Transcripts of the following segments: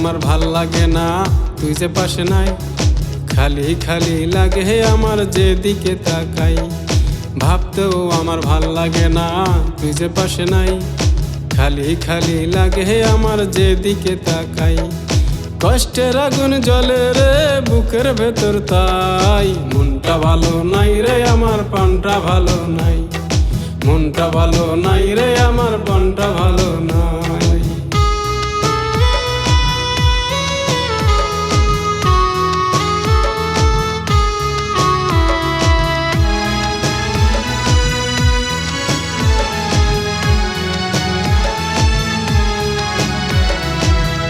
আমার ভাল লাগে না তুই যে পাশে নাই। খালি খালি লাগে আমার যেদিকে তাকাই, ভাবতেও আমার ভাল লাগে না তুই যে পাশে নাই। খালি খালি লাগে আমার যেদিকে তাকাই, কষ্টের আগুন জ্বলে রে বুকের ভেতর, তাই মনটা ভালো নাই রে আমার পানটা ভালো নাই। মনটা ভালো নাই রে আমার পানটা ভালো নাই।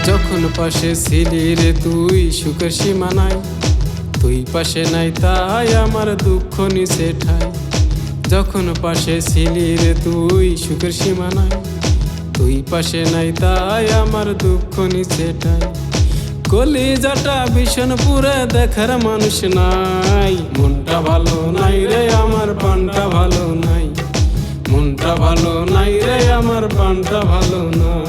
যখন পাশে ছিলি রে তুই সুখের সীমা নাই, তুই পাশে নাই তাই আমার দুঃখ নিচে ঠাই। যখন পাশে ছিলি রে তুই সুখের সীমা নাই, তুই পাশে নাই তাই আমার দুঃখ নিচে ঠাই। কলিজাটা ভীষণ পুরে দেখার মানুষ নাই, মনটা ভালো নাই রে আমার পানটা ভালো নাই। মনটা ভালো নাই রে আমার পানটা ভালো নাই।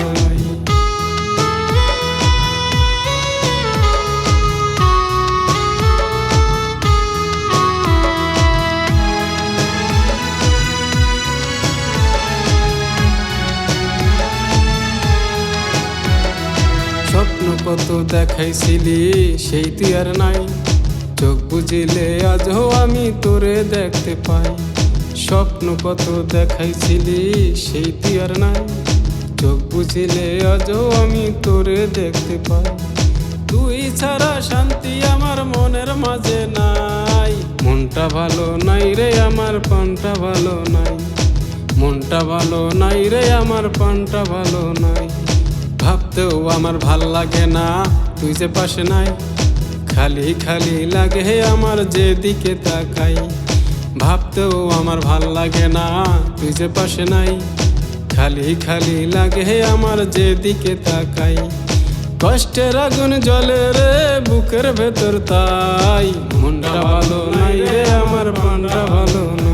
স্বপ্ন কত দেখাইছিলি সেই তুই আর নাই, চোখ বুঝিলে আজও আমি তোরে দেখতে পাই। স্বপ্ন কত দেখাইছিলি সেই তুই আর নাই, চোখ বুঝিলে আজও আমি তোরে দেখতে পাই। তুই ছাড়া শান্তি আমার মনের মাঝে নাই, মনটা ভালো নাই রে আমার পানটা ভালো নাই। মনটা ভালো নাই রে আমার পানটা ভালো নাই। ভাবতেও আমার ভাল লাগে না তুই যে পাশে নাই। খালি খালি লাগে আমার যেদিকে তাকাই, ভাবতেও আমার ভাল লাগে না তুই যে পাশে নাই। খালি খালি লাগে আমার যেদিকে তাকাই, কষ্টের আগুন জ্বলে রে বুকের ভেতর, তাই মনটা ভালো নাই রে আমার পানটা ভালো নাই।